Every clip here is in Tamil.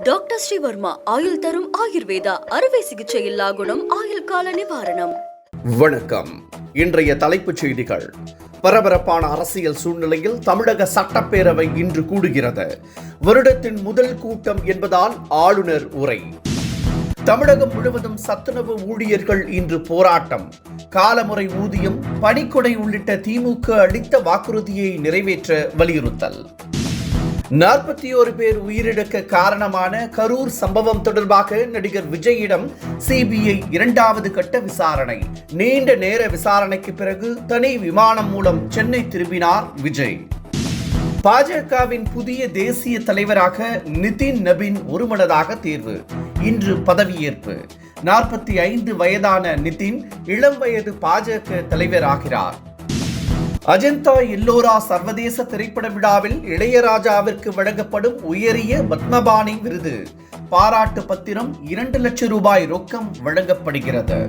டாக்டர் ஸ்ரீவர்மா ஆயுள் தரும் ஆயுர்வேதா அறுவை சிகிச்சையில்லா குணம் ஆயுள் கால நிவாரணம். வணக்கம். இன்றைய தலைப்புச் செய்திகள். பரபரப்பான அரசியல் சூழ்நிலையில் தமிழக சட்டப்பேரவை இன்று கூடுகிறது. வருடத்தின் முதல் கூட்டம் என்பதால் ஆளுநர் உரை. தமிழகம் முழுவதும் சத்துணவு ஊழியர்கள் இன்று போராட்டம். காலமுறை ஊதியம், பணிக்கொடை உள்ளிட்ட திமுக அளித்த வாக்குறுதியை நிறைவேற்ற வலியுறுத்தல். 41 பேர் உயிரிழக்க காரணமான கரூர் சம்பவம் தொடர்பாக நடிகர் விஜயிடம் சிபிஐ 2வது கட்ட விசாரணை. நீண்ட நேர விசாரணைக்கு பிறகு தனி விமானம் மூலம் சென்னை திரும்பினார் விஜய். பாஜகவின் புதிய தேசிய தலைவராக நிதின் நபீன் ஒருமனதாக தேர்வு. இன்று பதவியேற்பு. 45 வயதான நிதின் இளம் வயது பாஜக தலைவராகிறார். அஜந்தா எல்லோரா சர்வதேச திரைப்பட விழாவில் இளையராஜாவிற்கு வழங்கப்படும் உயரிய பத்மபாணி விருது. பாராட்டு பத்திரம் 2 லட்சம் ரூபாய் ரொக்கம் வழங்கப்படுகிறது.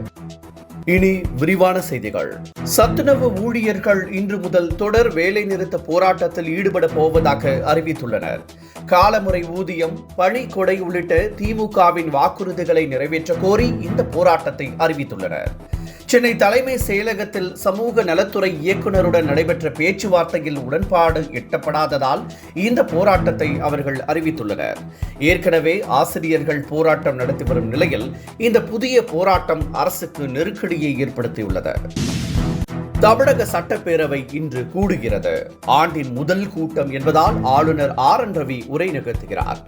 இனி விரிவான செய்திகள். சத்துணவு ஊழியர்கள் இன்று முதல் தொடர் வேலை நிறுத்த போராட்டத்தில் ஈடுபட போவதாக அறிவித்துள்ளனர். காலமுறை ஊதியம், பணி கொடை உள்ளிட்ட திமுகவின் வாக்குறுதிகளை நிறைவேற்ற கோரி இந்த போராட்டத்தை அறிவித்துள்ளனர். சென்னை தலைமை செயலகத்தில் சமூக நலத்துறை இயக்குநருடன் நடைபெற்ற பேச்சுவார்த்தையில் உடன்பாடு எட்டப்படாததால் இந்த போராட்டத்தை அவர்கள் அறிவித்துள்ளனர். ஏற்கனவே ஆசிரியர்கள் போராட்டம் நடத்தி வரும் நிலையில் இந்த புதிய போராட்டம் அரசுக்கு நெருக்கடியை ஏற்படுத்தியுள்ளது. தமிழக சட்டப்பேரவை இன்று கூடுகிறது. ஆண்டின் முதல் கூட்டம் என்பதால் ஆளுநர் RN ரவி உரை நிகழ்த்துகிறார்.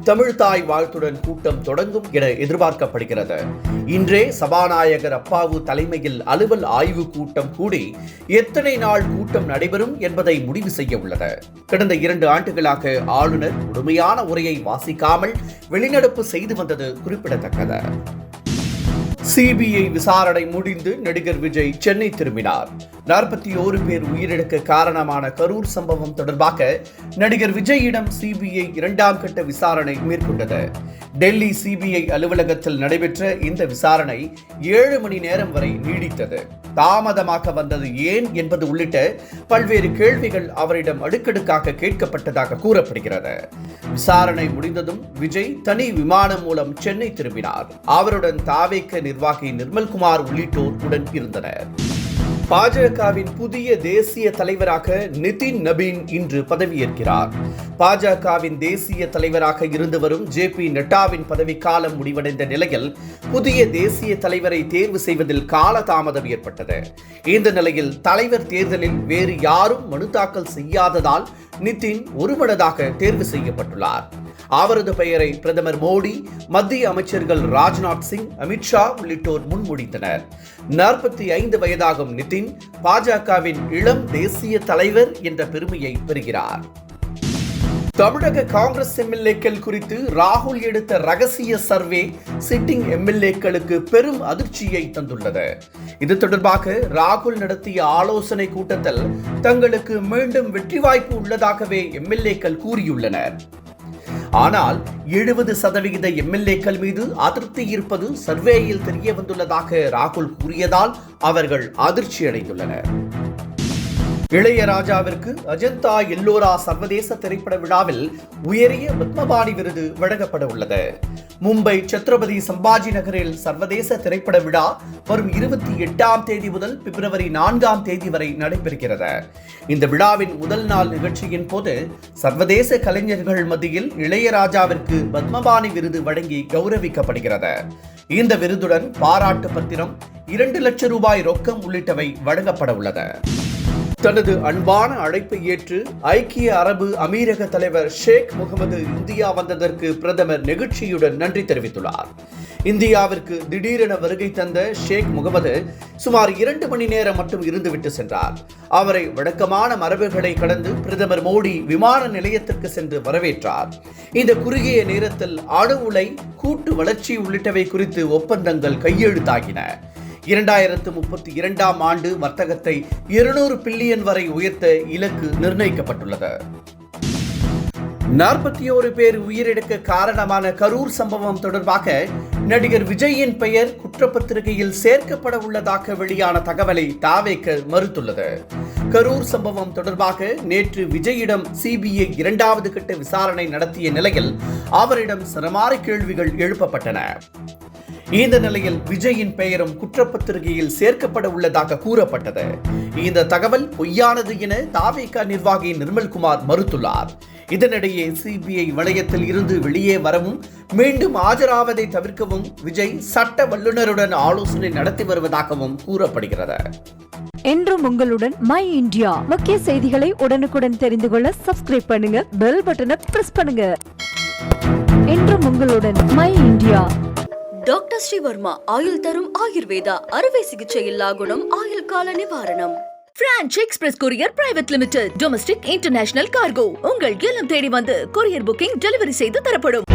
தமிழ்தாய் வாழ்த்துடன் கூட்டம் தொடங்கும் என எதிர்பார்க்கப்படுகிறது. இன்றே சபாநாயகர் அப்பாவு தலைமையில் அலுவல் ஆய்வு கூட்டம் கூடி எத்தனை நாள் கூட்டம் நடைபெறும் என்பதை முடிவு செய்ய உள்ளது. கடந்த 2 ஆண்டுகளாக ஆளுநர் முழுமையான உரையை வாசிக்காமல் வெளிநடப்பு செய்து வந்தது குறிப்பிடத்தக்கது. சிபிஐ விசாரணை முடிந்து நடிகர் விஜய் சென்னை திரும்பினார். 41 பேர் உயிரிழக்க காரணமான கரூர் சம்பவம் தொடர்பாக நடிகர் விஜயிடம் சிபிஐ 2ஆம் கட்ட விசாரணை மேற்கொண்டது. டெல்லி சிபிஐ அலுவலகத்தில் நடைபெற்ற இந்த விசாரணை 7 மணி நேரம் வரை நீடித்தது. தாமதமாக வந்தது ஏன் என்பது உள்ளிட்ட பல்வேறு கேள்விகள் அவரிடம் அடுக்கடுக்காக கேட்கப்பட்டதாக கூறப்படுகிறது. விசாரணை முடிந்ததும் விஜய் தனி விமானம் மூலம் சென்னை திரும்பினார். அவருடன் தாவேக நிர்வாகி நிர்மல்குமார் உள்ளிட்டோர் உடன் இருந்தனர். பாஜகவின் புதிய தேசிய தலைவராக நிதின் நபீன் இன்று பதவியேற்கிறார். பாஜகவின் தேசிய தலைவராக இருந்து வரும் JP நட்டாவின் பதவிக்காலம் முடிவடைந்த நிலையில் புதிய தேசிய தலைவரை தேர்வு செய்வதில் காலதாமதம் ஏற்பட்டது. இந்த நிலையில் தலைவர் தேர்தலில் வேறு யாரும் மனு தாக்கல் செய்யாததால் நிதின் ஒருமனதாக தேர்வு செய்யப்பட்டுள்ளார். அவரது பெயரை பிரதமர் மோடி, மத்திய அமைச்சர்கள் ராஜ்நாத் சிங், அமித்ஷா உள்ளிட்டோர் முன்மொழிந்தனர். 45 வயதாகும் நிதின் பாஜகவின் இளம் தேசிய தலைவர் என்ற பெருமையை பெறுகிறார். தமிழக காங்கிரஸ் எம்எல்ஏக்கள் குறித்து ராகுல் எடுத்த ரகசிய சர்வே சிட்டிங் எம்எல்ஏக்களுக்கு பெரும் அதிர்ச்சியை தந்துள்ளது. இது தொடர்பாக ராகுல் நடத்திய ஆலோசனை கூட்டத்தில் தங்களுக்கு மீண்டும் வெற்றி வாய்ப்பு உள்ளதாகவே எம்எல்ஏக்கள் கூறியுள்ளனர். ஆனால் 70% எம்எல்ஏக்கள் மீது அதிருப்தி இருப்பது சர்வேயில் தெரிய வந்துள்ளதாக ராகுல் கூறியதால் அவர்கள் அதிர்ச்சி அடைந்துள்ளனர். இளையராஜாவிற்கு அஜந்தா எல்லோரா சர்வதேச திரைப்பட விழாவில் உயரிய பத்மபாணி விருது வழங்கப்பட உள்ளது. மும்பை சத்ரபதி சம்பாஜி நகரில் சர்வதேச திரைப்பட விழா வரும் 28ஆம் தேதி முதல் பிப்ரவரி 4ஆம் தேதி வரை நடைபெறுகிறது. இந்த விழாவின் முதல் நாள் நிகழ்ச்சியின் போது சர்வதேச கலைஞர்கள் மத்தியில் இளையராஜாவிற்கு பத்மபாணி விருது வழங்கி கௌரவிக்கப்படுகிறது. இந்த விருதுடன் பாராட்டு பத்திரம், 2 லட்சம் ரூபாய் ரொக்கம் உள்ளிட்டவை வழங்கப்பட உள்ளது. தனது அன்பான அழைப்பை ஏற்று ஐக்கிய அரபு அமீரக தலைவர் ஷேக் முகமது இந்தியா வந்ததற்கு பிரதமர் நெகிழ்ச்சியுடன் நன்றி தெரிவித்துள்ளார். இந்தியாவிற்கு திடீரென வருகை தந்த ஷேக் முகமது சுமார் 2 மணி நேரம் மட்டும் இருந்துவிட்டு சென்றார். அவரை வழக்கமான மரபுகளை கடந்து பிரதமர் மோடி விமான நிலையத்திற்கு சென்று வரவேற்றார். இந்த குறுகிய நேரத்தில் அணு உலை, கூட்டு வளர்ச்சி உள்ளிட்டவை குறித்து ஒப்பந்தங்கள் கையெழுத்தாகின. 2032ஆம் ஆண்டு வர்த்தகத்தை 200 பில்லியன் வரை உயர்த்த இலக்கு நிர்ணயிக்கப்பட்டுள்ளது. 41 பேர் உயிரிழக்க காரணமான கரூர் சம்பவம் தொடர்பாக நடிகர் விஜயின் பெயர் குற்றப்பத்திரிகையில் சேர்க்கப்பட உள்ளதாக வெளியான தகவலை தாவேக மறுத்துள்ளது. கரூர் சம்பவம் தொடர்பாக நேற்று விஜயிடம் சிபிஐ 2வது கட்ட விசாரணை நடத்திய நிலையில் அவரிடம் சரமாரி கேள்விகள் எழுப்பப்பட்டன. இந்த நிலையில் விஜயின் பெயரும் குற்றப்பத்திரிகையில் சேர்க்கப்பட உள்ளதாக கூறப்பட்டது. இந்த தகவல் பொய்யானது என தாவேக நிர்வாகி நிர்மல்குமார் மறுத்துள்ளார். இதனிடையே சிபிஐ வளையத்தில் இருந்து வெளியே வரவும் மீண்டும் ஆஜராவதை தவிர்க்கவும் விஜய் சட்ட வல்லுநருடன் ஆலோசனை நடத்தி வருவதாகவும் கூறப்படுகிறது. என்றும் உங்களுடன் மை இந்தியா முக்கிய செய்திகளை உடனுக்குடன் தெரிந்து கொள்ள சப்ஸ்கிரைப் பண்ணுங்க, பெல் பட்டனை பிரஸ் பண்ணுங்க. என்றும் உங்களுடன் மை இந்தியா. டாக்டர் ஸ்ரீவர்மா ஆயுள் தரும் ஆயுர்வேதா அறுவை சிகிச்சை இல்லா குணம் ஆயுள் கால நிவாரணம். Branch express courier private limited. Domestic international cargo. உங்கள் இல்லம் தேடி வந்து கொரியர் புக்கிங் டெலிவரி செய்து தரப்படும்.